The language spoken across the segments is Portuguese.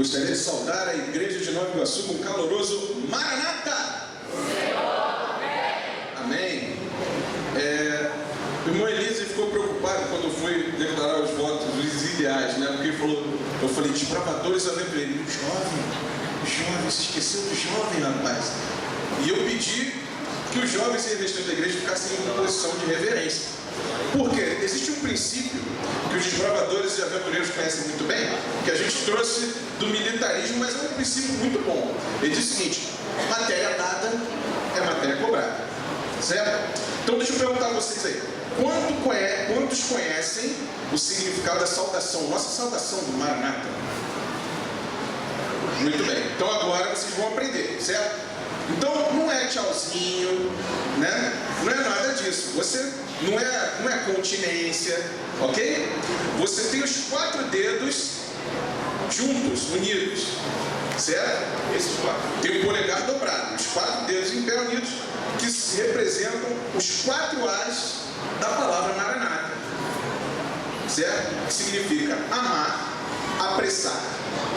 Gostaria de saudar a igreja de Nova Iguaçu com um caloroso Maranata! Amém! O irmão Elise ficou preocupado quando eu fui declarar os votos, os ideais, né? Porque ele falou, eu falei, desbravadores aventureiros. Jovem, se esqueceu do jovem, rapaz. E eu pedi que os jovens e restantes da igreja ficassem em uma posição de reverência. Por quê? Existe um princípio que os desbravadores e aventureiros conhecem muito bem, que a gente trouxe do militarismo, mas é um princípio muito bom. Ele diz o seguinte: matéria dada é matéria cobrada. Certo? Então deixa eu perguntar a vocês aí. Quantos conhecem o significado da saudação? Nossa saudação do Maranata. Muito bem. Então agora vocês vão aprender, certo? Então não é tchauzinho, né? Não é nada disso. Você não é continência, ok? Você tem os 4 dedos juntos, unidos, certo? Esses 4. Tem o polegar dobrado, os 4 dedos em pé unidos, que representam os 4 A's da palavra Maranata, certo? Que significa amar, apressar,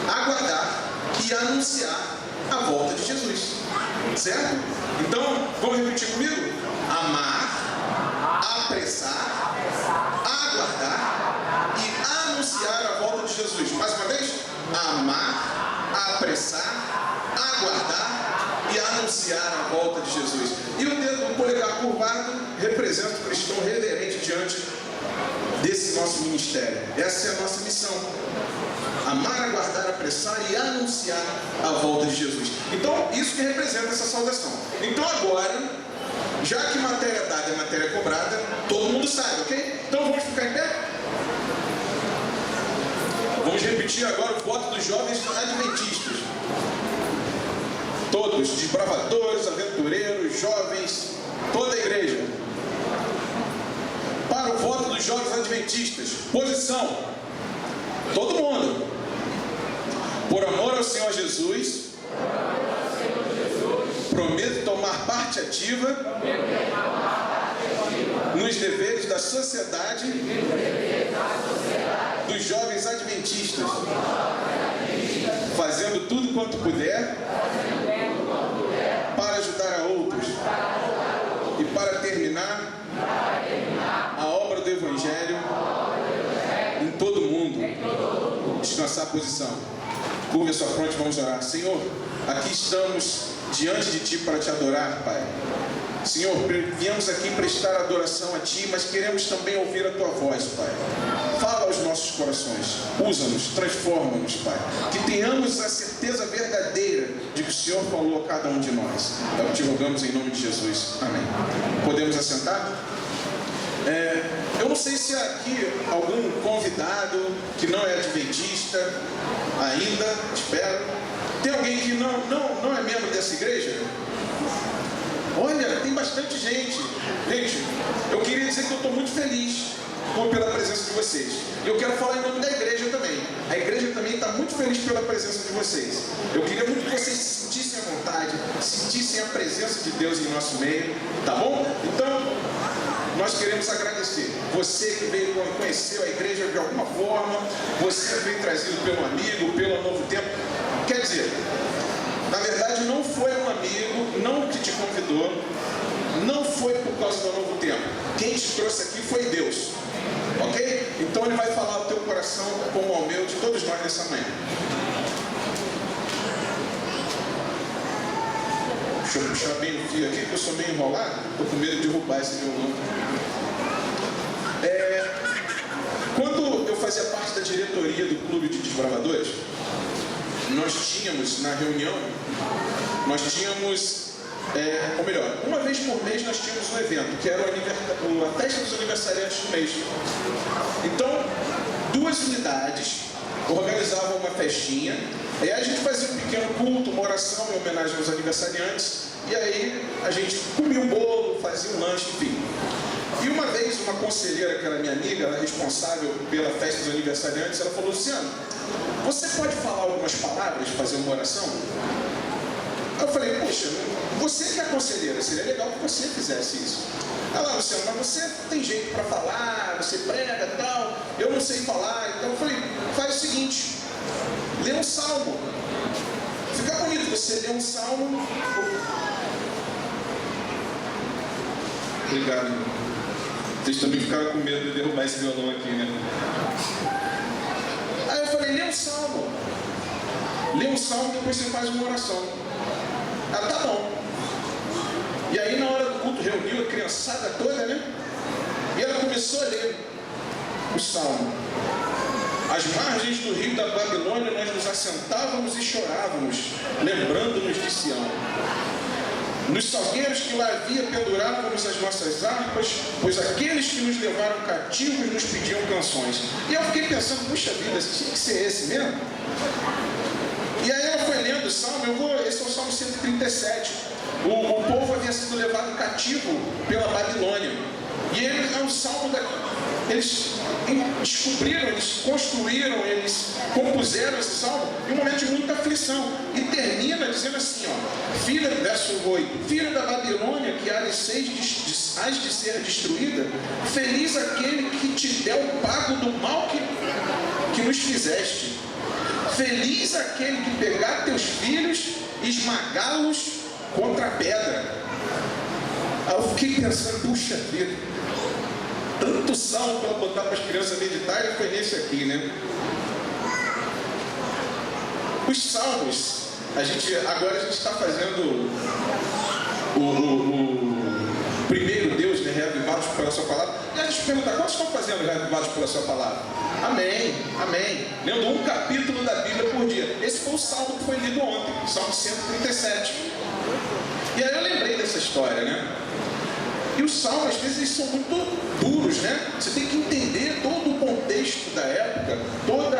aguardar e anunciar a volta de Jesus, certo? Então, vamos repetir comigo? Amar, apressar, aguardar e anunciar a volta de Jesus. Mais uma vez? Amar, apressar, aguardar e anunciar a volta de Jesus. E o dedo do polegar curvado representa o cristão reverente diante desse nosso ministério. Essa é a nossa missão: amar, aguardar, apressar e anunciar a volta de Jesus. Então, isso que representa essa saudação. Então agora, já que matéria dada é matéria cobrada, todo mundo sabe, ok? Então vamos ficar em pé? Vamos repetir agora o voto dos jovens adventistas. Todos, desbravadores, aventureiros, jovens, toda a igreja. Para o voto dos jovens adventistas, posição. Todo mundo. Por amor ao Senhor Jesus, prometo tomar parte ativa nos deveres da sociedade dos jovens adventistas, fazendo tudo quanto puder para ajudar a outros e para terminar a obra do Evangelho em todo o mundo. Descansar a posição. Curva a sua fronte, vamos orar. Senhor, aqui estamos diante de Ti para Te adorar, Pai. Senhor, viemos aqui prestar adoração a Ti, mas queremos também ouvir a Tua voz, Pai. Fala aos nossos corações, usa-nos, transforma-nos, Pai. Que tenhamos a certeza verdadeira de que o Senhor falou a cada um de nós. É o que Te rogamos em nome de Jesus. Amém. Podemos assentar? Eu não sei se há aqui algum convidado que não é adventista ainda, espero. Tem alguém que não é membro dessa igreja? Olha, tem bastante gente. Gente, eu queria dizer que eu estou muito feliz pela presença de vocês. E eu quero falar em nome da igreja também. A igreja também está muito feliz pela presença de vocês. Eu queria muito que vocês se sentissem à vontade, sentissem a presença de Deus em nosso meio, tá bom? Então, nós queremos agradecer. Você que veio conheceu a igreja de alguma forma, você veio trazido pelo amigo, pelo Novo Tempo. Quer dizer, na verdade não foi um amigo, não que te convidou, não foi por causa do Novo Tempo. Quem te trouxe aqui foi Deus. Ok? Então Ele vai falar ao teu coração como ao meu, de todos nós nessa manhã. Deixa eu puxar bem o fio aqui, que eu sou meio enrolado. Estou com medo de derrubar esse violão. Quando eu fazia parte da diretoria do Clube de Desbravadores, nós tínhamos, na reunião, ou melhor, uma vez por mês nós tínhamos um evento, que era a festa dos aniversariantes do mês. Então, 2 unidades organizavam uma festinha, e aí a gente fazia um pequeno culto, uma oração em homenagem aos aniversariantes, e aí a gente comia um bolo, fazia um lanche, enfim. E uma vez, uma conselheira, que era minha amiga, ela responsável pela festa dos aniversariantes, ela falou: Luciano, você pode falar algumas palavras, fazer uma oração? Eu falei: poxa, você que é conselheira, seria legal que você fizesse isso. Ela: Luciano, mas você tem jeito para falar, você prega e tal, eu não sei falar. Então eu falei: faz o seguinte, Lê um salmo. Fica bonito você ler um salmo. Obrigado. Vocês também ficaram com medo de derrubar esse violão aqui, né? Aí eu falei, lê um salmo. Lê um salmo, depois você faz uma oração. Ah, tá bom. E aí na hora do culto reuniu a criançada toda, né? E ela começou a ler o salmo. Às margens do rio da Babilônia nós nos assentávamos e chorávamos, lembrando-nos de Sião. Nos salgueiros que lá havia pendurávamos as nossas harpas, pois aqueles que nos levaram cativos nos pediam canções. E eu fiquei pensando, puxa vida, tinha que ser esse mesmo? E aí ela foi lendo o salmo, esse é o salmo 137. O povo havia sido levado cativo pela Babilônia. E ele é um salmo eles descobriram, eles construíram, eles compuseram esse salmo em um momento de muita aflição. E termina dizendo assim, ó, verso 8, filho da Babilônia, que há de ser destruída, feliz aquele que te deu o pago do mal que nos fizeste. Feliz aquele que pegar teus filhos e esmagá-los contra a pedra. Aí eu fiquei pensando, puxa vida, tanto salmo para botar para as crianças meditarem, foi nesse aqui, né? Os salmos, agora a gente está fazendo o primeiro Deus, né? Reavivados pela sua palavra. E a gente pergunta, quantos estão fazendo reavivados pela sua palavra? Amém, amém. Lendo um capítulo da Bíblia por dia. Esse foi o salmo que foi lido ontem, Salmo 137. E aí eu lembrei dessa história, né? E os salmos, às vezes, eles são muito duros, né? Você tem que entender todo o contexto da época, toda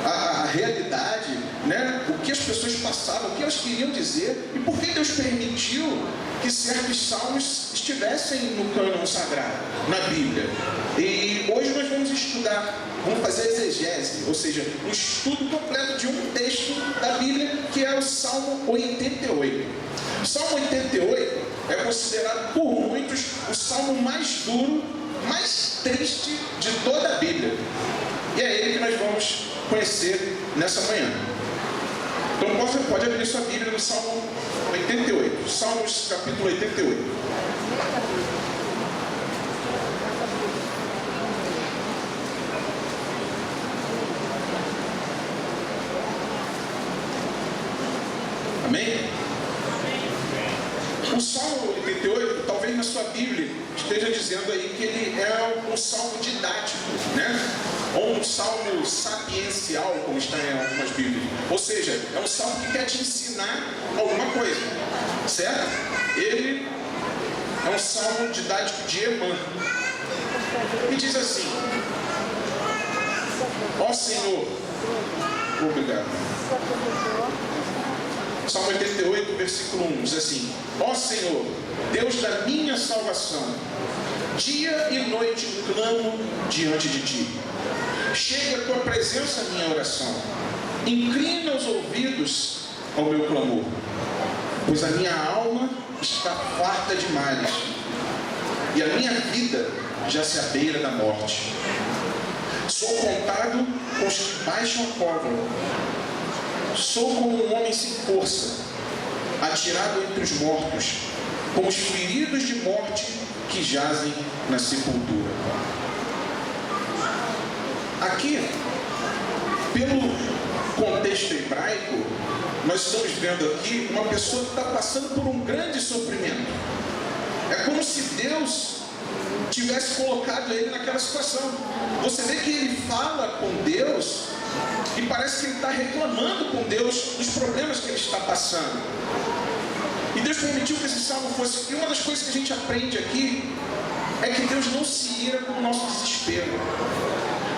a realidade, né? O que as pessoas passavam, o que elas queriam dizer e por que Deus permitiu que certos salmos estivessem no cânon sagrado, na Bíblia. E hoje nós vamos estudar, vamos fazer exegese, ou seja, um estudo completo de um texto da Bíblia, que é o Salmo 88. O Salmo 88 é considerado por muitos o salmo mais duro, mais triste de toda a Bíblia. E é ele que nós vamos conhecer nessa manhã. Então você pode abrir sua Bíblia no Salmo 88, Salmos capítulo 88. Amém? O Salmo 88, talvez na sua Bíblia esteja dizendo aí que ele é um salmo didático, né? Ou um salmo sapiencial, como está em algumas Bíblias. Ou seja, é um salmo que quer te ensinar alguma coisa, certo? Ele é um salmo didático de Emã. E diz assim: ó Senhor, obrigado. Salmo 88, versículo 1, diz assim: ó Senhor, Deus da minha salvação, dia e noite clamo diante de Ti. Chega a Tua presença à minha oração. Inclina os ouvidos ao meu clamor, pois a minha alma está farta de males, e a minha vida já se abeira da morte. Sou contado com os que baixam a cova. Sou como um homem sem força, atirado entre os mortos, como os feridos de morte que jazem na sepultura. Aqui, pelo contexto hebraico, nós estamos vendo aqui uma pessoa que está passando por um grande sofrimento. É como se Deus tivesse colocado ele naquela situação. Você vê que ele fala com Deus e parece que ele está reclamando com Deus dos problemas que ele está passando. E Deus permitiu que esse salmo fosse. E uma das coisas que a gente aprende aqui é que Deus não se ira com o nosso desespero.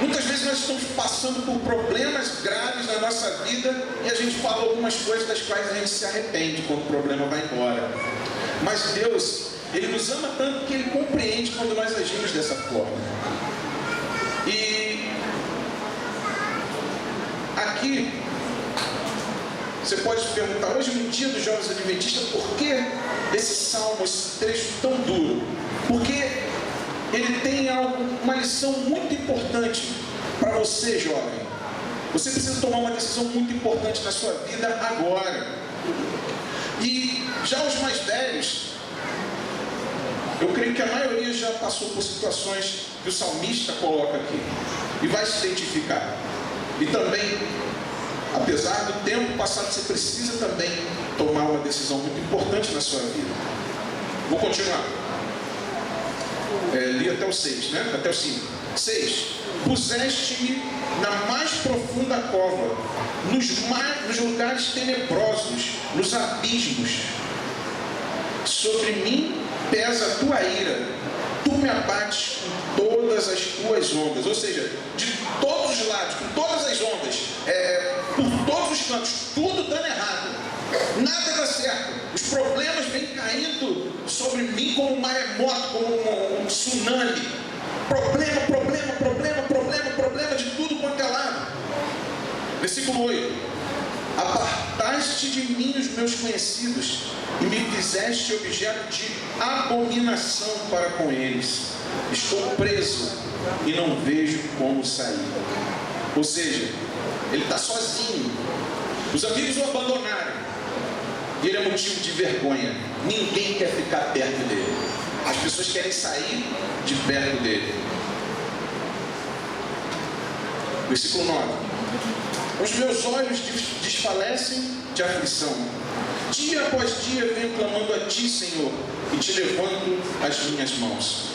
Muitas vezes nós estamos passando por problemas graves na nossa vida e a gente fala algumas coisas das quais a gente se arrepende quando o problema vai embora. Mas Deus, Ele nos ama tanto que Ele compreende quando nós agimos dessa forma. E aqui, você pode se perguntar, hoje no dia dos Jovens Adventistas, por que esse salmo, esse trecho tão duro? Porque ele tem uma lição muito importante para você, jovem, Você precisa tomar uma decisão muito importante na sua vida agora. E já os mais velhos, eu creio que a maioria já passou por situações que o salmista coloca aqui e vai se identificar. E também, apesar do tempo passado, você precisa também tomar uma decisão muito importante na sua vida. Vou continuar. Li até o 6, né? Até o 5. 6. Puseste-me na mais profunda cova, nos lugares tenebrosos, nos abismos. Sobre mim pesa a tua ira, tu me abates com todas as tuas ondas. Ou seja, de todos os lados, com todas as ondas, por todos os cantos, tudo dando errado, nada dá certo. Os problemas vêm caindo sobre mim como um maremoto, como um tsunami. Problema, problema, problema, problema, problema de tudo quanto é lado. Versículo 8. Apartaste de mim os meus conhecidos e me fizeste objeto de abominação para com eles. Estou preso e não vejo como sair. Ou seja, ele está sozinho. Os amigos o abandonaram e ele é motivo de vergonha. Ninguém quer ficar perto dele. As pessoas querem sair de perto dele. Versículo 9. Os meus olhos desfalecem de aflição. Dia após dia venho clamando a ti, Senhor, e te levanto as minhas mãos.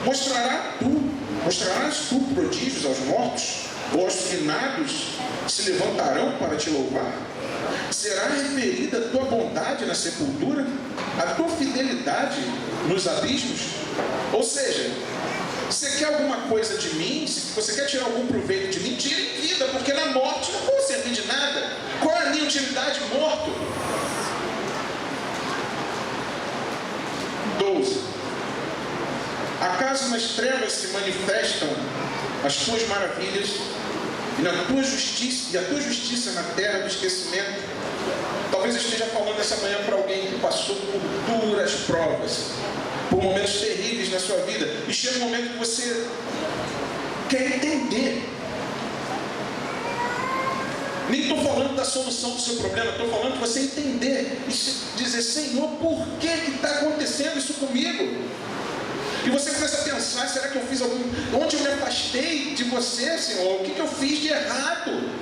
Mostrarás tu prodígios aos mortos, ou aos finados se levantarão para te louvar? Será referida a tua bondade na sepultura, a tua fidelidade nos abismos? Ou seja, você quer alguma coisa de mim? Se você quer tirar algum proveito de mim, tire em vida, porque na morte não vou servir de nada. Qual é a minha utilidade morto? 12. Acaso nas trevas se manifestam as tuas maravilhas e a tua justiça na terra do esquecimento? Talvez eu esteja falando essa manhã para alguém que passou por duras provas, por momentos terríveis na sua vida, e chega um momento que você quer entender. Nem estou falando da solução do seu problema, estou falando de você entender e dizer: Senhor, por que está acontecendo isso comigo? E você começa a pensar: será que eu fiz algum... Onde eu me afastei de você, Senhor? O que eu fiz de errado?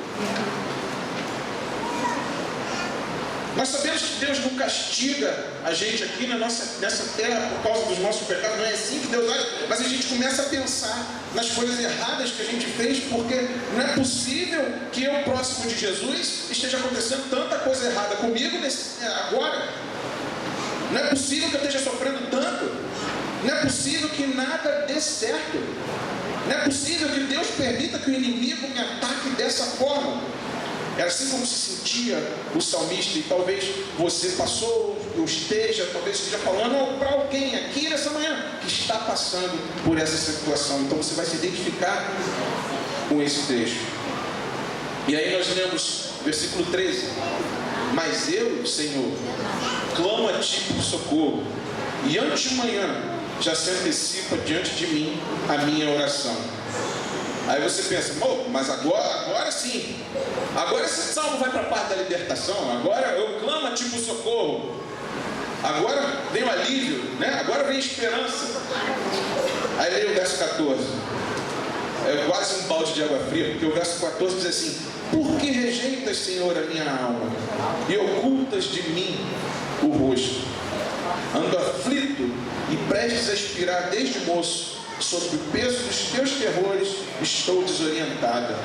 Nós sabemos que Deus não castiga a gente aqui nessa terra por causa dos nossos pecados. Não é assim que Deus age. Mas a gente começa a pensar nas coisas erradas que a gente fez, porque não é possível que eu, próximo de Jesus, esteja acontecendo tanta coisa errada comigo agora. Não é possível que eu esteja sofrendo tanto. Não é possível que nada dê certo. Não é possível que Deus permita que o inimigo me ataque dessa forma. É assim como se sentia o salmista, e talvez você passou, ou esteja, talvez esteja falando para alguém aqui nessa manhã que está passando por essa situação. Então você vai se identificar com esse trecho. E aí nós lemos versículo 13. Mas eu, Senhor, clamo a ti por socorro, e antes de manhã já se antecipa diante de mim a minha oração. Aí você pensa: mas agora sim, agora esse salmo vai para a parte da libertação, agora eu clamo a ti por socorro, agora vem o alívio, né? Agora vem a esperança. Aí leia o verso 14, é quase um balde de água fria, porque o verso 14 diz assim: por que rejeitas, Senhor, a minha alma, e ocultas de mim o rosto? Ando aflito e prestes a expirar desde moço. Sob o peso dos teus terrores estou desorientada.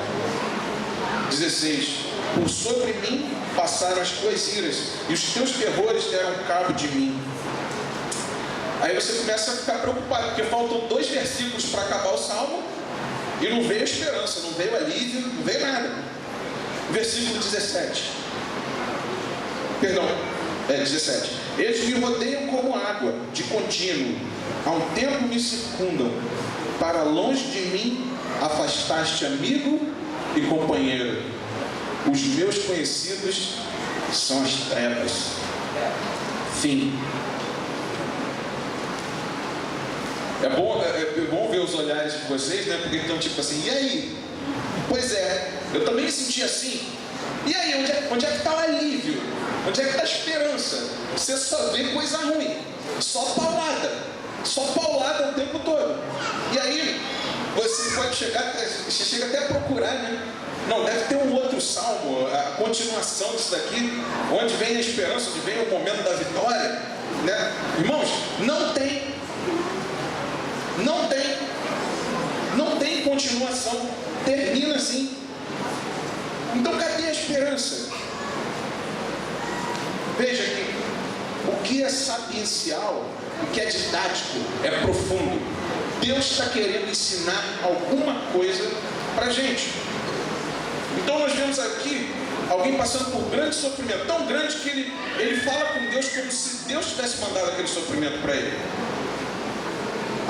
16. Por sobre mim passaram as tuas iras, e os teus terrores deram cabo de mim. Aí você começa a ficar preocupado, porque faltam 2 versículos para acabar o salmo, e não veio esperança, não veio alívio, não veio nada. Versículo 17. Perdão, 17. Eles me rodeiam como água, de contínuo, há um tempo me circundam. Para longe de mim afastaste amigo e companheiro. Os meus conhecidos são as trevas. Fim. É bom ver os olhares de vocês, né? Porque estão tipo assim: e aí? Pois é, eu também me senti assim. E aí, onde é que está o alívio? Onde é que está a esperança? Você só vê coisa ruim, só paulada o tempo todo. E aí, você pode você chega até a procurar, né? Não, deve ter um outro salmo, a continuação disso daqui, onde vem a esperança, onde vem o momento da vitória, né? Irmãos, não tem continuação, termina assim. Então cadê a esperança? Veja que o que é sapiencial, o que é didático, é profundo. Deus está querendo ensinar alguma coisa para a gente. Então nós vemos aqui alguém passando por grande sofrimento, tão grande que ele fala com Deus como se Deus tivesse mandado aquele sofrimento para ele.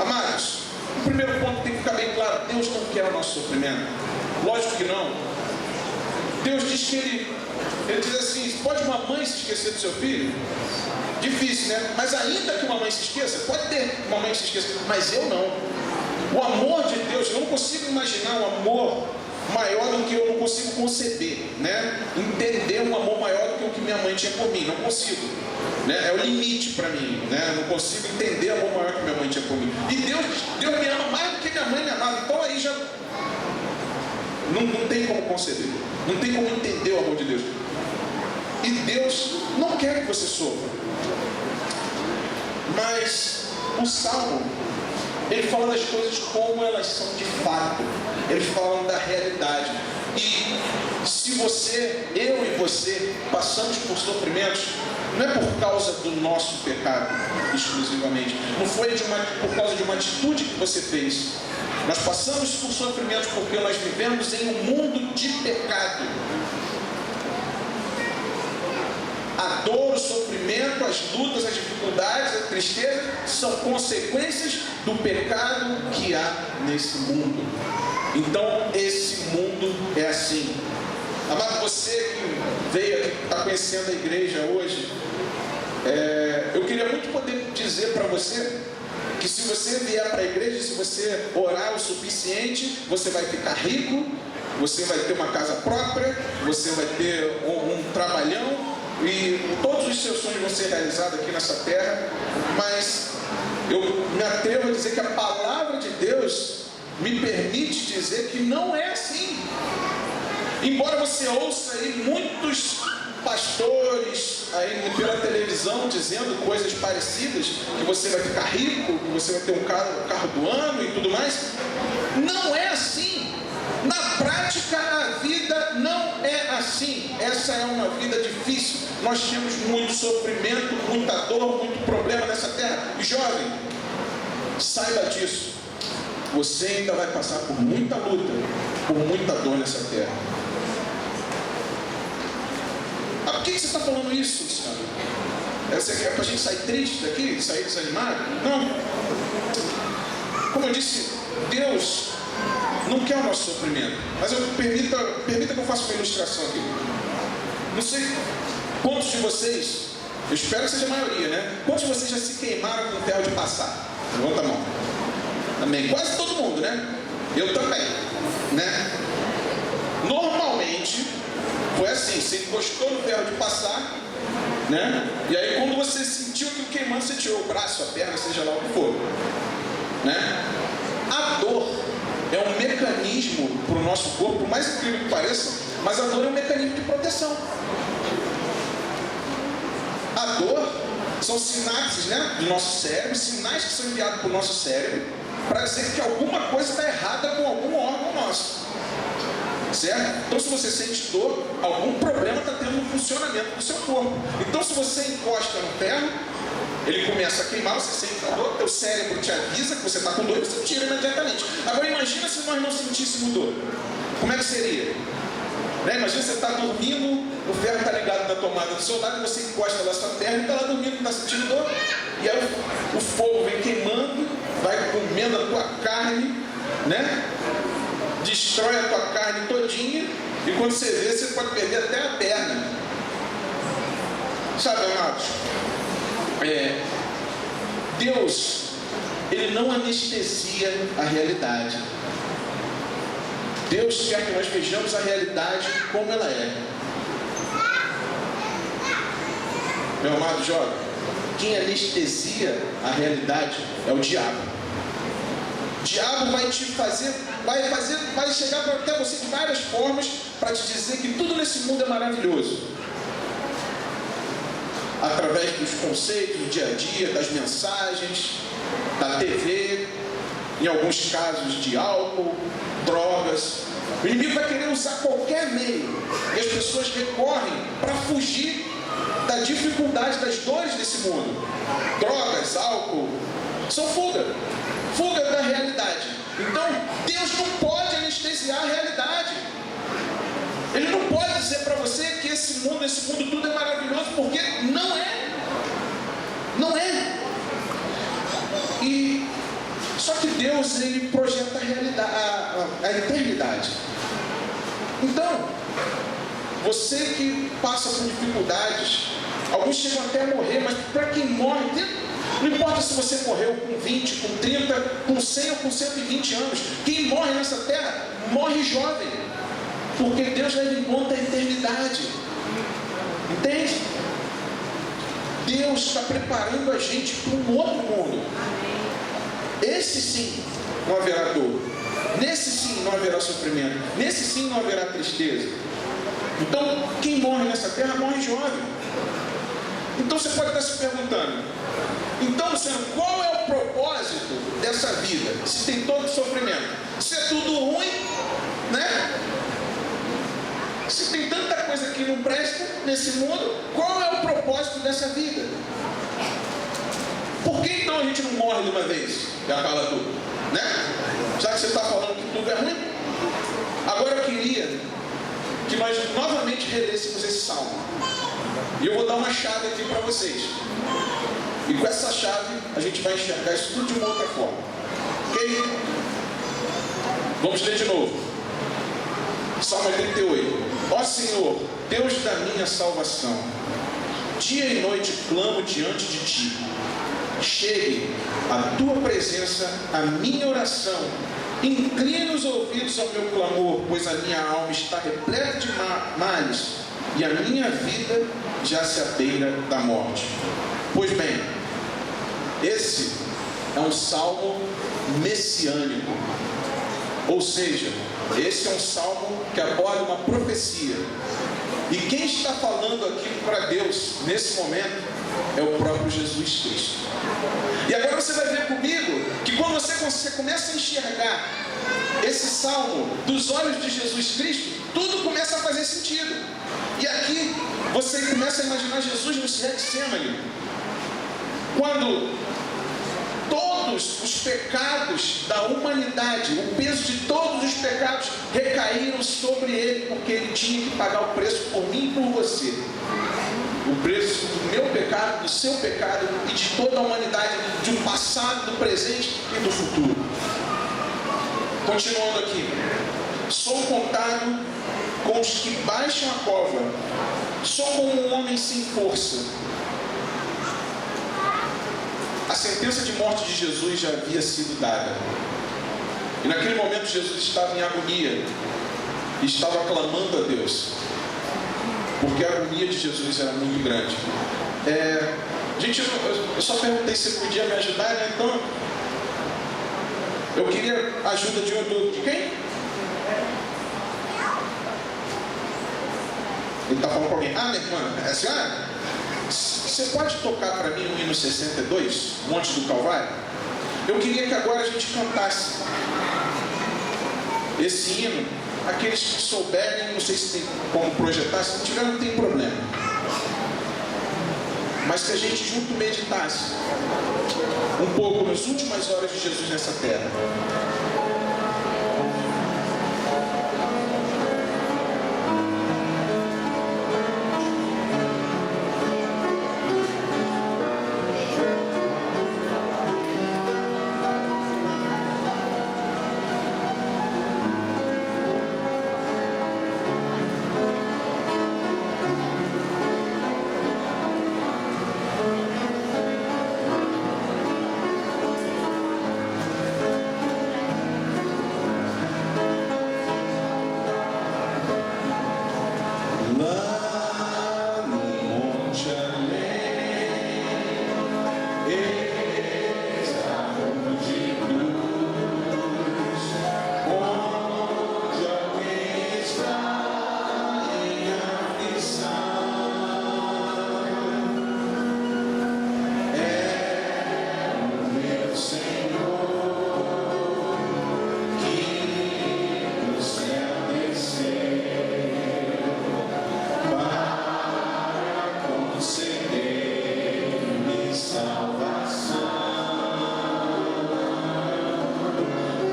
Amados, o primeiro ponto tem que ficar bem claro: Deus não quer o nosso sofrimento. Lógico que não. Deus diz que ele diz assim: pode uma mãe se esquecer do seu filho? Difícil, né? Mas ainda que uma mãe se esqueça, pode ter uma mãe que se esqueça, mas eu não. O amor de Deus, eu não consigo imaginar um amor maior do que eu não consigo conceber, né? Entender um amor maior do que o que minha mãe tinha por mim, não consigo, né? É o limite para mim, né? Eu não consigo entender o amor maior que minha mãe tinha por mim. E Deus me ama mais do que minha mãe me amava, então aí já não tem como conceber, não tem como entender o amor de Deus. E Deus não quer que você sofra. Mas o Salmo, ele fala das coisas como elas são de fato. Ele fala da realidade. E se eu e você passamos por sofrimentos, não é por causa do nosso pecado exclusivamente. Não foi por causa de uma atitude que você fez. Nós passamos por sofrimentos porque nós vivemos em um mundo de pecado. A dor, o sofrimento, as lutas, as dificuldades, a tristeza são consequências do pecado que há nesse mundo. Então, esse mundo é assim. Amado, você que veio aqui, que está conhecendo a igreja hoje, eu queria muito poder dizer para você que se você vier para a igreja, se você orar o suficiente, você vai ficar rico, você vai ter uma casa própria, você vai ter um trabalhão, e todos os seus sonhos vão ser realizados aqui nessa terra. Mas eu me atrevo a dizer que a palavra de Deus me permite dizer que não é assim. Embora você ouça aí muitos pastores aí pela televisão dizendo coisas parecidas, que você vai ficar rico, que você vai ter um carro do ano e tudo mais, não é assim. Na prática, a vida não é assim. Essa é uma vida difícil. Nós temos muito sofrimento, muita dor, muito problema nessa terra. E jovem, saiba disso. Você ainda vai passar por muita luta, por muita dor nessa terra. Por que você está falando isso, senhor? É para a gente sair triste daqui, sair desanimado? Não. Como eu disse, Deus não quer o nosso sofrimento. Mas permita que eu faça uma ilustração aqui. Não sei quantos de vocês, eu espero que seja a maioria, né? Quantos de vocês já se queimaram com ferro de passar? Levanta a mão. Amém. Quase todo mundo, né? Eu também, né? Normalmente foi assim: você encostou no ferro de passar, né? E aí quando você sentiu aquilo queimando, você tirou o braço, a perna, seja lá o que for, né? A dor é um mecanismo para o nosso corpo, por mais incrível que pareça, mas a dor é um mecanismo de proteção. A dor são sinapses, né, do nosso cérebro, sinais que são enviados para o nosso cérebro para dizer que alguma coisa está errada com algum órgão nosso. Certo? Então, se você sente dor, algum problema está tendo no funcionamento do seu corpo. Então, se você encosta no ferro, ele começa a queimar, você sente a dor, teu cérebro te avisa que você está com dor e você tira imediatamente. Agora imagina se nós não sentíssemos dor. Como é que seria? Né? Imagina você está dormindo, o ferro está ligado na tomada do seu lado, você encosta na sua perna e está lá dormindo, está sentindo dor. E aí o fogo vem queimando, vai comendo a tua carne, né? Destrói a tua carne todinha, e quando você vê, você pode perder até a perna. Sabe, amados? Deus, Ele não anestesia a realidade. Deus quer que nós vejamos a realidade como ela é. Meu amado jovem, quem anestesia a realidade é o diabo. O diabo vai te fazer, vai chegar até você de várias formas para te dizer que tudo nesse mundo é maravilhoso. Através dos conceitos do dia a dia, das mensagens, da TV, em alguns casos de álcool, drogas. O inimigo vai querer usar qualquer meio e as pessoas recorrem para fugir da dificuldade, das dores desse mundo. Drogas, álcool, são fuga da realidade. Então, Deus não pode anestesiar a realidade. Ele não pode dizer para você que esse mundo tudo é maravilhoso, porque não é. Não é. E só que Deus, ele projeta a realidade, a eternidade. Então, você que passa por dificuldades, alguns chegam até a morrer, mas para quem morre, não importa se você morreu com 20, com 30, com 100 ou com 120 anos, quem morre nessa terra, morre jovem, porque Deus leva em conta a eternidade. Entende? Deus está preparando a gente para um outro mundo. Esse sim não haverá dor. Nesse sim não haverá sofrimento. Nesse sim não haverá tristeza. Então, quem morre nessa terra morre jovem. Então você pode estar se perguntando: então, Luciano, qual é o propósito dessa vida? Se tem todo sofrimento, se é tudo ruim, né? Se tem tanta coisa que não presta nesse mundo, qual é o propósito dessa vida? Por que então a gente não morre de uma vez? Já fala tudo, né? Já que você está falando que tudo é ruim. Agora eu queria que nós novamente relêssemos esse salmo. E eu vou dar uma chave aqui para vocês. E com essa chave a gente vai enxergar isso tudo de uma outra forma. Ok? Vamos ler de novo. Salmo 88. Ó Senhor, Deus da minha salvação, dia e noite clamo diante de Ti. Chegue a Tua presença, a minha oração. Inclina os ouvidos ao meu clamor, pois a minha alma está repleta de males e a minha vida já se abeira da morte. Pois bem, esse é um salmo messiânico. Ou seja, esse é um salmo que aborda uma profecia. E quem está falando aqui para Deus nesse momento é o próprio Jesus Cristo. E agora você vai ver comigo que quando você começa a enxergar esse salmo dos olhos de Jesus Cristo, tudo começa a fazer sentido. E aqui você começa a imaginar Jesus no Getsemane, quando todos os pecados da humanidade, o peso de todos os pecados recaíram sobre ele, porque ele tinha que pagar o preço por mim e por você. O preço do meu pecado, do seu pecado e de toda a humanidade, do passado, do presente e do futuro. Continuando aqui. Sou contado com os que baixam a cova. Sou como um homem sem força. A sentença de morte de Jesus já havia sido dada. E naquele momento Jesus estava em agonia. E estava clamando a Deus. Porque a agonia de Jesus era muito grande. Gente, eu só perguntei se podia me ajudar, né? Então, eu queria a ajuda de quem? Ele está falando com alguém. Ah, minha irmã, é a senhora? Você pode tocar para mim o hino 62, Monte do Calvário? Eu queria que agora a gente cantasse esse hino. Aqueles que souberem, não sei se tem como projetar, se não tiver, não tem problema. Mas que a gente junto meditasse um pouco nas últimas horas de Jesus nessa terra.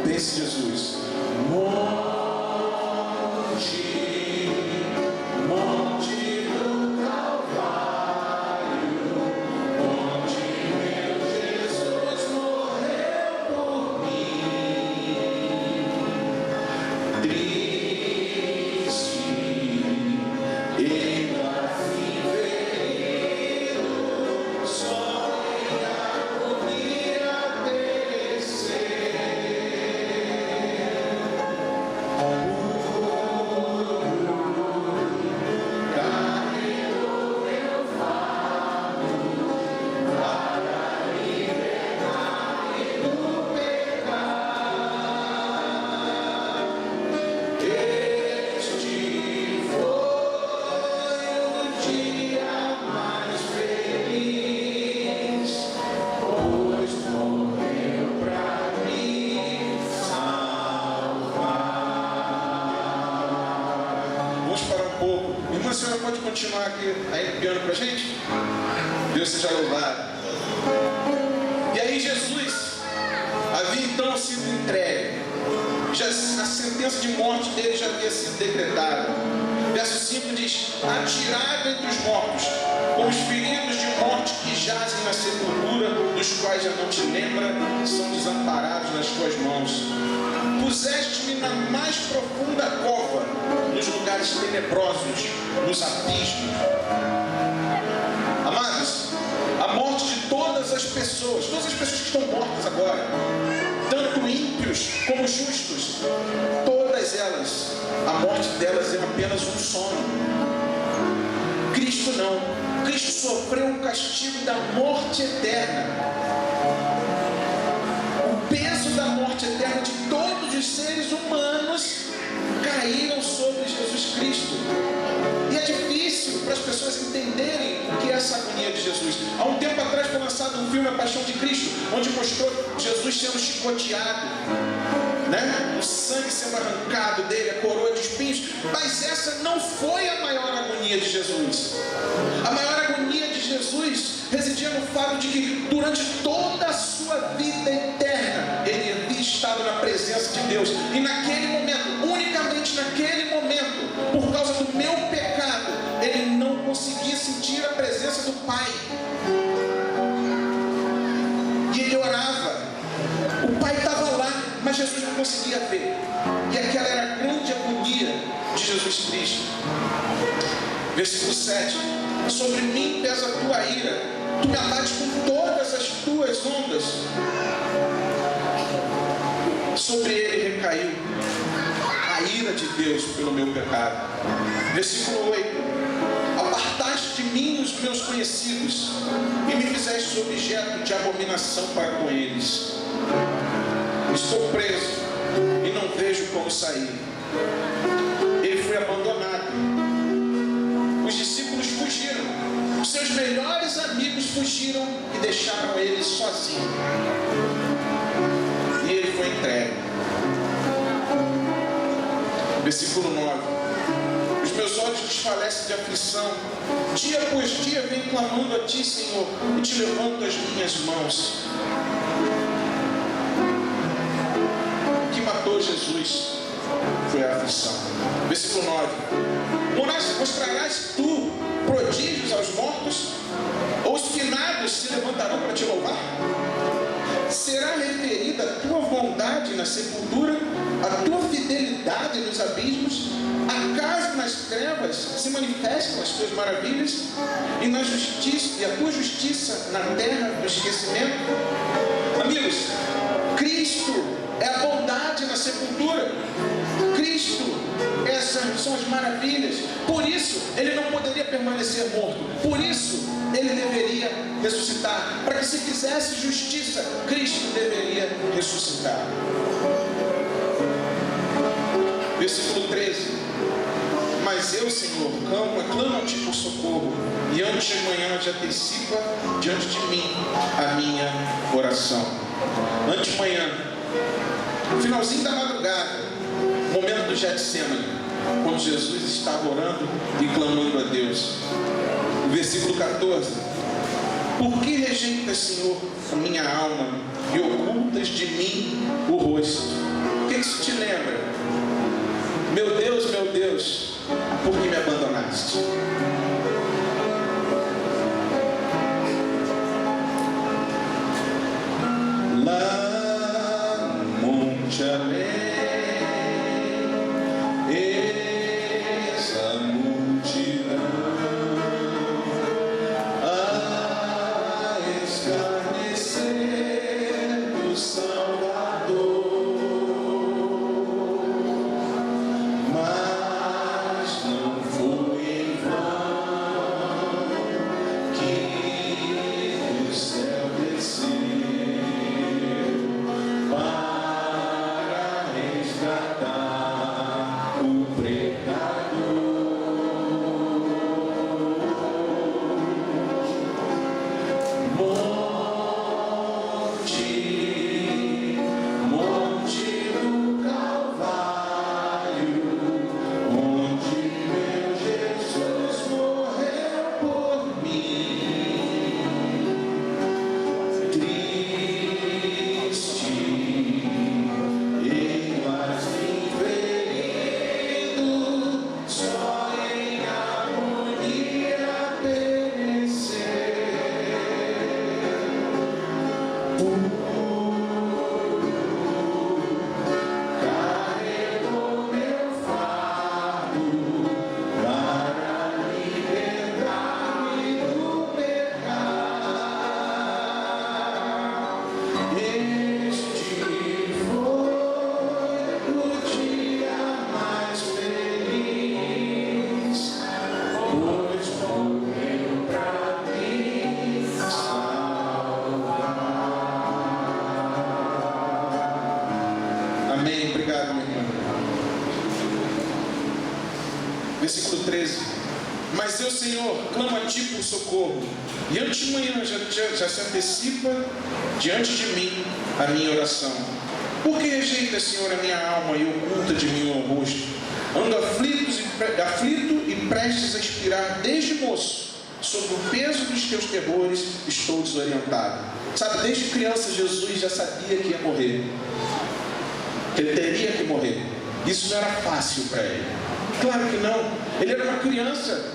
Pense, Jesus. Monte do Calvário, onde meu Jesus morreu por mim. Triste, ainda assim ferido, só em agonia perecer. Carregou meu fardo para libertar-me do pecado. Este foi o dia mais feliz, pois morreu para me salvar. Vamos parar um pouco. Irmã, a senhora pode continuar aqui aí no piano para a gente? Deus seja louvado. E aí Jesus havia então sido entregue. Já, a sentença de morte dele já havia sido decretada. Verso 5 diz: atirado entre os mortos, como os feridos de morte que jazem na sepultura, dos quais já não te lembra, são desamparados nas tuas mãos. Puseste-me na mais profunda cova, nos lugares tenebrosos, nos abismos. Amados, a morte de todas as pessoas que estão mortas agora, tanto ímpios como justos, todas elas, a morte delas é apenas um sono. Cristo não. Cristo sofreu o castigo da morte eterna. O peso da morte eterna de todos os seres humanos caíram sobre Jesus Cristo. E é difícil para as pessoas entenderem o que é essa agonia de Jesus. Há um tempo atrás foi lançado um filme, A Paixão de Cristo, onde mostrou Jesus sendo chicoteado, né? O sangue sendo arrancado dele, a coroa de espinhos. Mas essa não foi a maior agonia de Jesus. A maior agonia de Jesus residia no fato de que durante toda a sua vida eterna ele havia estado na presença de Deus. E naquele momento, unicamente naquele momento, por causa do meu pecado, ele não conseguia sentir a presença do Pai. E ele orava. O Pai estava lá, mas Jesus não conseguia ver. E aquela era a grande agonia de Jesus Cristo. Versículo 7. Sobre mim pesa a tua ira, tu me abates com todas as tuas ondas. Sobre ele recaiu a ira de Deus pelo meu pecado. Versículo 8. Apartaste de mim os meus conhecidos e me fizeste objeto de abominação para com eles. Estou preso e não vejo como sair. Ele foi abandonado. Os discípulos fugiram. Os seus melhores amigos fugiram e deixaram ele sozinho. E ele foi entregue. Versículo 9. Os meus olhos desfalecem de aflição. Dia após dia venho clamando a ti, Senhor, e te levanto as minhas mãos. O que matou Jesus foi a aflição. Versículo 9. Mostrarás tu prodígios aos mortos? Ou os finados se levantarão para te louvar? Será referida a tua bondade na sepultura, a tua fidelidade nos abismos? Acaso nas trevas se manifestam as tuas maravilhas? E a tua justiça na terra do esquecimento? Amigos, Cristo é a bondade na sepultura. Cristo são as maravilhas. Por isso ele não poderia permanecer morto. Por isso ele deveria ressuscitar. Para que se fizesse justiça, Cristo deveria ressuscitar. Versículo 13. Mas eu, Senhor, clamo a ti por socorro, e antes de manhã já antecipa diante de mim a minha oração. Antes de manhã, no finalzinho da madrugada, momento do Getsemane, quando Jesus estava orando e clamando a Deus. Versículo 14. Por que rejeitas, Senhor, a minha alma e ocultas de mim o rosto? isso te lembra? Meu Deus, por que me abandonaste? Lá no Monte Além, essa multidão a escarnecer do Salvador, mas não foi em vão que do céu desceu para resgatar o pecador. Monte do Calvário, onde meu Jesus morreu por mim. Triste, mas ferido, só em agonia perecer. Carregou meu fardo para libertar-me do pecado. Este foi o dia mais feliz, pois morreu pra me salvar. Amém. Obrigado, meu irmão. Versículo 13. Mas eu, Senhor, clamo a Ti por socorro, e antemanhã já se antecipa diante de mim a minha oração. Por que rejeita, Senhor, a minha alma e oculta de mim o rosto? Ando aflito e prestes a expirar desde moço. Sob o peso dos Teus terrores estou desorientado. Sabe, desde criança Jesus já sabia que ia morrer. Que ele teria que morrer. Isso não era fácil para ele. Claro que não. Ele era uma criança,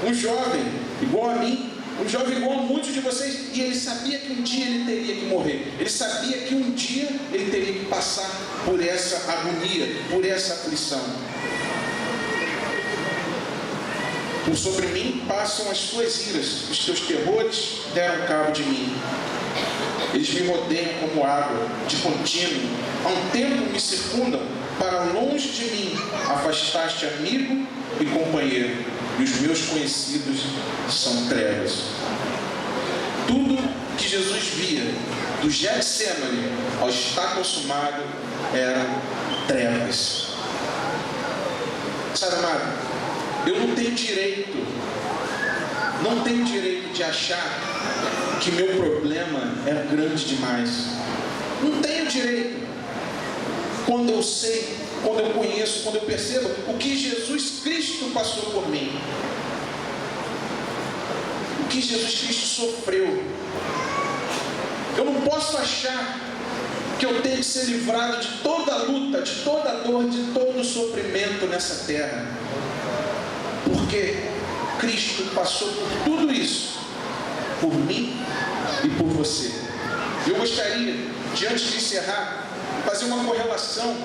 um jovem igual a mim, um jovem igual a muitos de vocês, e ele sabia que um dia ele teria que morrer. Ele sabia que um dia ele teria que passar por essa agonia, por essa aflição. Por sobre mim passam as tuas iras, os teus terrores deram cabo de mim. Eles me rodeiam como água, de contínuo. Há um tempo me circundam, para longe de mim afastaste amigo e companheiro, e os meus conhecidos são trevas. Tudo que Jesus via, do Getsemane ao estar consumado, eram trevas. Sabe, amado, eu não tenho direito de achar que meu problema é grande demais. Não tenho direito. Quando eu sei, quando eu conheço, quando eu percebo o que Jesus Cristo passou por mim, o que Jesus Cristo sofreu. Eu não posso achar que eu tenho que ser livrado de toda luta, de toda dor, de todo sofrimento nessa terra, porque Cristo passou por tudo isso, por mim e por você. Eu gostaria, diante de encerrar, fazer uma correlação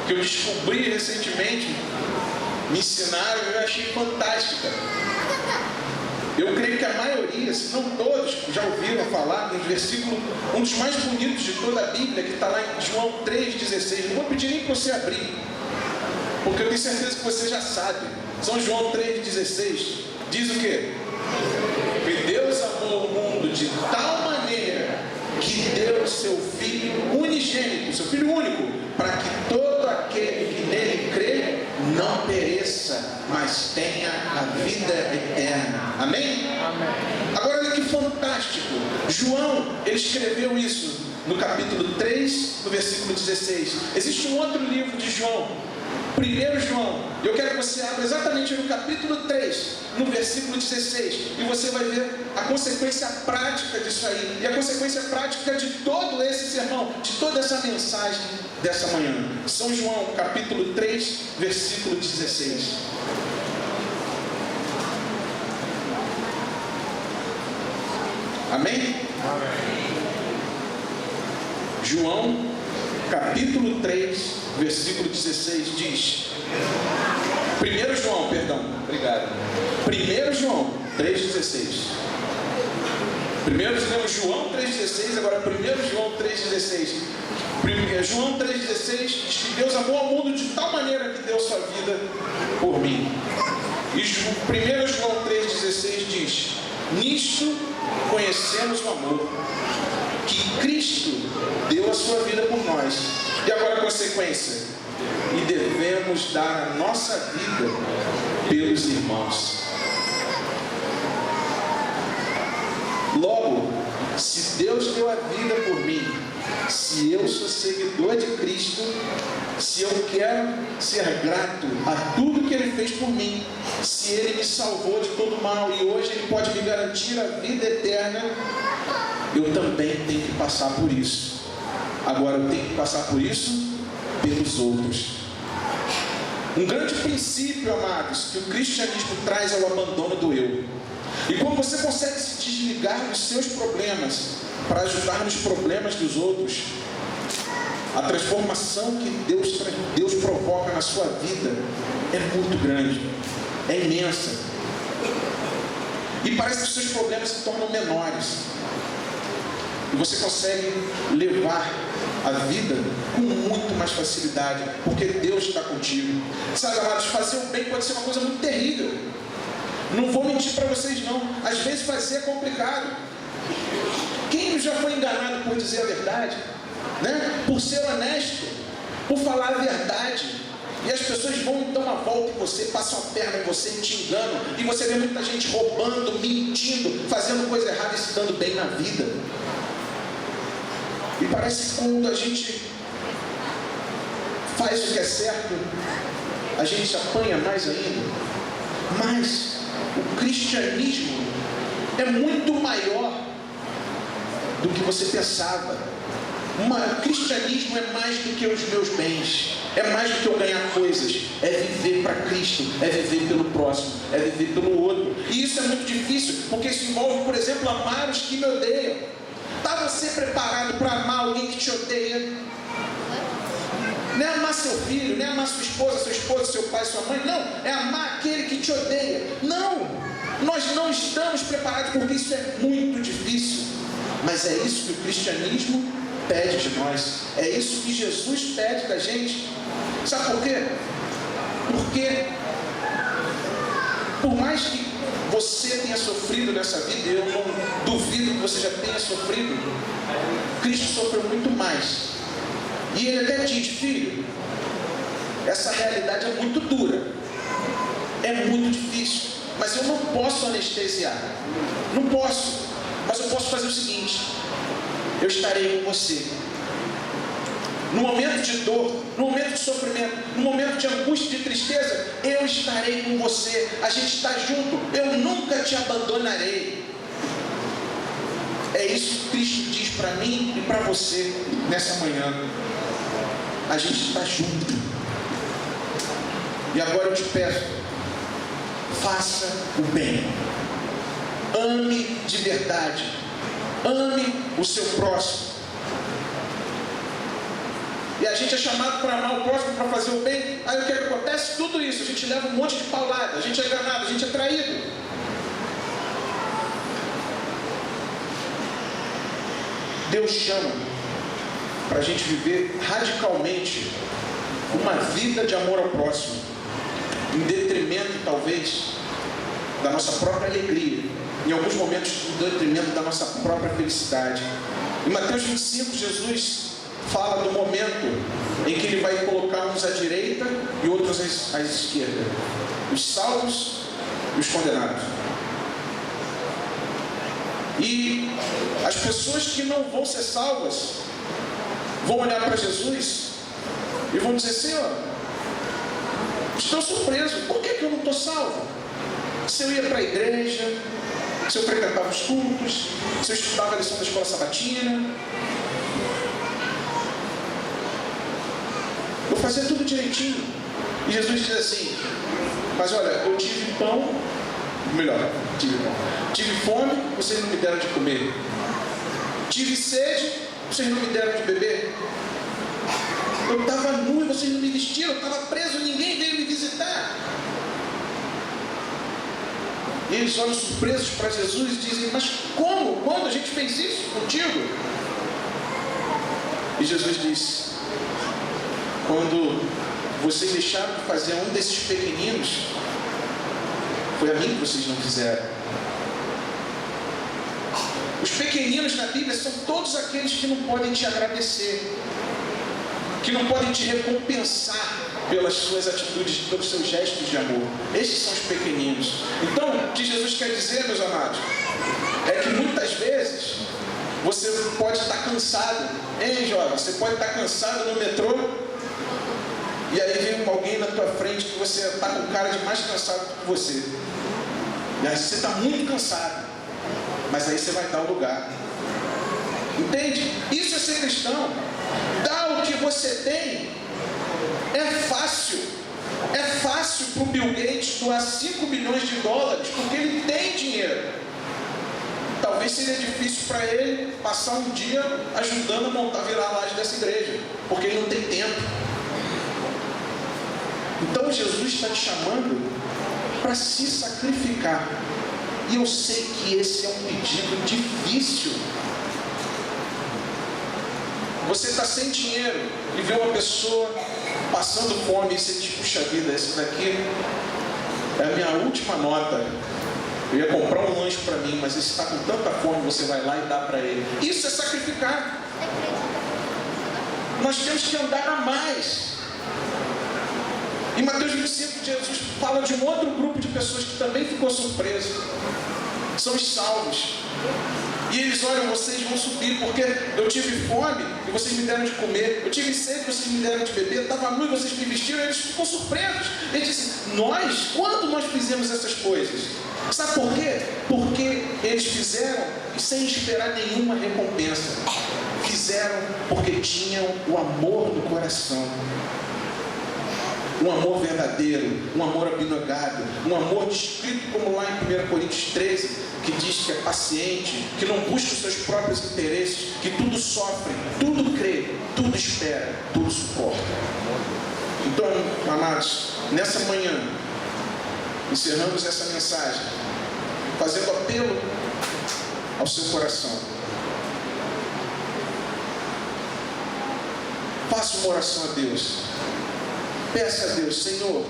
que eu descobri recentemente, me ensinaram e eu achei fantástica. Eu creio que a maioria, se não todos, já ouviram falar do versículo, um dos mais bonitos de toda a Bíblia, que está lá em João 3,16. Não vou pedir nem para você abrir, porque eu tenho certeza que você já sabe. São João 3,16. Diz o quê? Que Deus amou o mundo de tal maneira que deu o seu Filho unigênito, seu Filho único, para que todo aquele que nele crê não pereça, mas tenha a vida eterna. Amém? Amém. Agora olha que fantástico. João, ele escreveu isso no capítulo 3, no versículo 16. Existe um outro livro de João, 1 João, eu quero que você abra exatamente no capítulo 3, no versículo 16, e você vai ver a consequência prática disso aí, e a consequência prática de todo esse sermão, de toda essa mensagem dessa manhã. São João, capítulo 3, versículo 16. Amém? Amém. João, capítulo 3, versículo 16 diz: 1 João, perdão, obrigado. 1 João 3,16. Primeiro lemos João 3,16, agora 1 João 3,16. João 3,16 diz que Deus amou ao mundo de tal maneira que deu sua vida por mim. E 1 João 3,16 diz: nisto conhecemos o amor, que Cristo deu a sua vida por nós. E agora a consequência: e devemos dar a nossa vida pelos irmãos. Logo, se Deus deu a vida por mim, se eu sou seguidor de Cristo, se eu quero ser grato a tudo que Ele fez por mim, se Ele me salvou de todo mal e hoje Ele pode me garantir a vida eterna, eu também tenho que passar por isso. Agora eu tenho que passar por isso pelos outros. Um grande princípio, amados, que o cristianismo traz é o abandono do eu. E quando você consegue se desligar dos seus problemas para ajudar nos problemas dos outros, a transformação que Deus provoca na sua vida é muito grande, é imensa. E parece que os seus problemas se tornam menores. E você consegue levar a vida com muito mais facilidade, porque Deus está contigo. Sabe, amados, fazer o bem pode ser uma coisa muito terrível. Não vou mentir para vocês não. Às vezes fazer é complicado. Quem já foi enganado por dizer a verdade, né? Por ser honesto, por falar a verdade, e as pessoas vão então à volta em você, passam a perna em você, te enganam, e você vê muita gente roubando, mentindo, fazendo coisa errada e se dando bem na vida. E parece que quando a gente faz o que é certo, a gente apanha mais ainda. Mas o cristianismo é muito maior do que você pensava. O cristianismo é mais do que os meus bens, é mais do que eu ganhar coisas, é viver para Cristo, é viver pelo próximo, é viver pelo outro. E isso é muito difícil, porque isso envolve, por exemplo, amar os que me odeiam. Está você preparado para amar alguém que te odeia? Não é amar seu filho, não é amar sua esposa, seu pai, sua mãe. Não, é amar aquele que te odeia. Não, nós não estamos preparados, porque isso é muito difícil. Mas é isso que o cristianismo pede de nós. É isso que Jesus pede da gente. Sabe por quê? Porque por mais que você tenha sofrido nessa vida, eu não duvido que você já tenha sofrido, Cristo sofreu muito mais. E Ele até diz: filho, essa realidade é muito dura, é muito difícil, mas eu não posso anestesiar, não posso, mas eu posso fazer o seguinte: eu estarei com você. No momento de dor, no momento de sofrimento, no momento de angústia, de tristeza, eu estarei com você. A gente está junto. Eu nunca te abandonarei. É isso que Cristo diz para mim e para você nessa manhã. A gente está junto. E agora eu te peço: faça o bem. Ame de verdade. Ame o seu próximo. E a gente é chamado para amar o próximo, para fazer o bem. Aí o que acontece? Tudo isso, a gente leva um monte de paulada, a gente é enganado, a gente é traído. Deus chama para a gente viver radicalmente uma vida de amor ao próximo, em detrimento, talvez, da nossa própria alegria, em alguns momentos, em detrimento da nossa própria felicidade. Em Mateus 25, Jesus fala do momento em que Ele vai colocar uns à direita e outros à esquerda, os salvos e os condenados. E as pessoas que não vão ser salvas vão olhar para Jesus e vão dizer: Senhor, Estou surpreso. Por que eu não estou salvo? Se eu ia para a igreja, se eu frequentava os cultos, se eu estudava a lição da escola sabatina, eu fazia tudo direitinho. E Jesus diz assim: mas olha, eu tive pão, tive fome, vocês não me deram de comer. Tive sede, vocês não me deram de beber. Eu estava nu e vocês não me vestiram. Eu estava preso, ninguém veio me visitar. E eles olham surpresos para Jesus e dizem: mas como? Quando a gente fez isso contigo? E Jesus disse: quando vocês deixaram de fazer um desses pequeninos, foi a mim que vocês não fizeram. Os pequeninos na Bíblia são todos aqueles que não podem te agradecer, que não podem te recompensar pelas suas atitudes, pelos seus gestos de amor. Estes são os pequeninos. Então, o que Jesus quer dizer, meus amados, é que muitas vezes você pode estar cansado, hein, jovem? Você pode estar cansado no metrô, e aí vem alguém na tua frente que você está com cara de mais cansado que você. E aí você está muito cansado, mas aí você vai dar o lugar. Entende? Isso é ser cristão. Dar o que você tem é fácil. É fácil para o Bill Gates doar 5 milhões de dólares, porque ele tem dinheiro. Talvez seria difícil para ele passar um dia ajudando a virar a laje dessa igreja, porque ele não tem tempo. Então Jesus está te chamando para se sacrificar. E eu sei que esse é um pedido difícil. Você está sem dinheiro e vê uma pessoa passando fome e você diz: puxa vida, esse daqui é a minha última nota. Eu ia comprar um lanche para mim, mas esse está com tanta fome, você vai lá e dá para ele. Isso é sacrificar. Nós temos que andar a mais. Em Mateus 25, Jesus fala de um outro grupo de pessoas que também ficou surpreso. São os salvos. E eles olham: vocês vão subir porque eu tive fome e vocês me deram de comer. Eu tive sede e vocês me deram de beber. Eu estava nu e vocês me vestiram. E eles ficam surpresos. Eles dizem: quando nós fizemos essas coisas? Sabe por quê? Porque eles fizeram sem esperar nenhuma recompensa. Fizeram porque tinham o amor no coração. Um amor verdadeiro, um amor abnegado, um amor descrito como lá em 1 Coríntios 13, que diz que é paciente, que não busca os seus próprios interesses, que tudo sofre, tudo crê, tudo espera, tudo suporta. Então, amados, nessa manhã, encerramos essa mensagem, fazendo apelo ao seu coração. Faça uma oração a Deus. Peça a Deus: Senhor,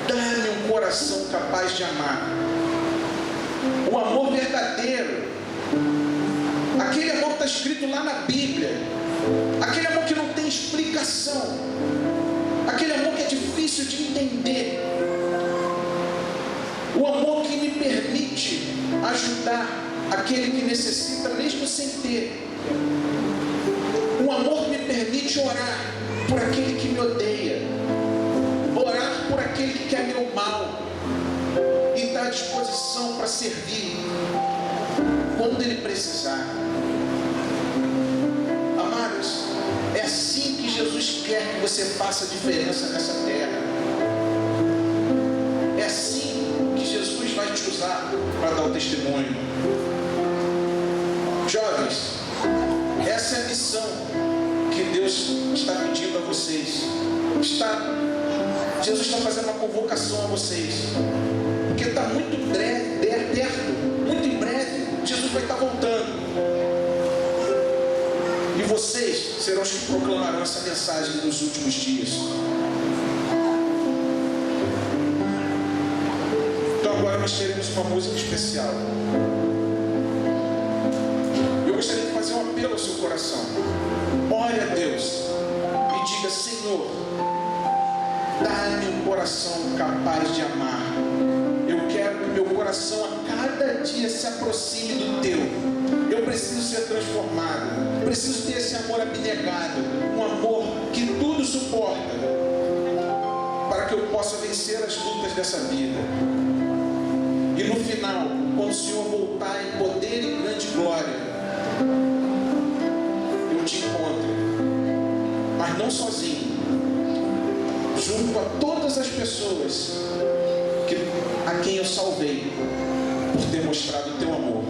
dá-me um coração capaz de amar. O amor verdadeiro. Aquele amor que está escrito lá na Bíblia. Aquele amor que não tem explicação. Aquele amor que é difícil de entender. O amor que me permite ajudar aquele que necessita, mesmo sem ter. O amor que me permite orar por aquele que me odeia. Orar por aquele que quer meu mal. E estar à disposição para servir quando ele precisar. Amados, é assim que Jesus quer que você faça a diferença nessa terra. É assim que Jesus vai te usar para dar o testemunho. Jovens, essa é a missão que Deus está pedindo a vocês. Jesus está fazendo uma convocação a vocês, porque está muito perto, muito em breve, Jesus vai estar voltando, e vocês serão os que proclamarão essa mensagem nos últimos dias. Então agora nós teremos uma música especial. Eu gostaria de fazer um apelo ao seu coração. Ore a Deus e diga: Senhor, dá-me um coração capaz de amar. Eu quero que meu coração a cada dia se aproxime do teu. Eu preciso ser transformado. Preciso ter esse amor abnegado. Um amor que tudo suporta. Para que eu possa vencer as lutas dessa vida. E no final, quando o Senhor voltar em poder e grande glória, eu te encontre, mas não sozinho, junto a todas as pessoas a quem eu salvei por ter mostrado o teu amor.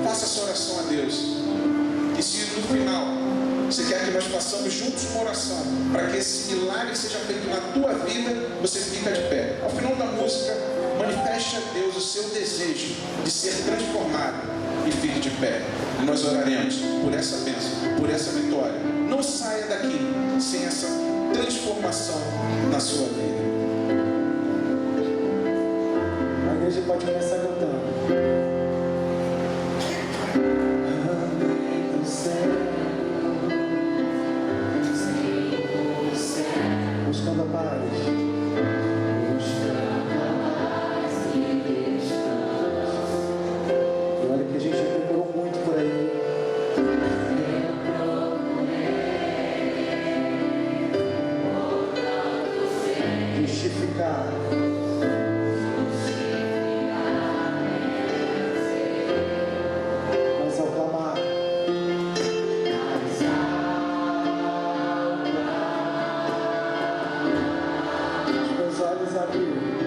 Faça essa oração a Deus. E se no final você quer que nós façamos juntos uma oração para que esse milagre seja feito na tua vida, você fica de pé. Ao final da música, manifeste a Deus o seu desejo de ser transformado e fique de pé. E nós oraremos por essa bênção, por essa vitória. Não saia daqui sem essa transformação na sua vida. A igreja pode começar cantando. Amém do céu. Buscando a paz. E olha que a gente já procurou muito por aí. Justificar. Mas ao clamar. Os meus olhos abriram.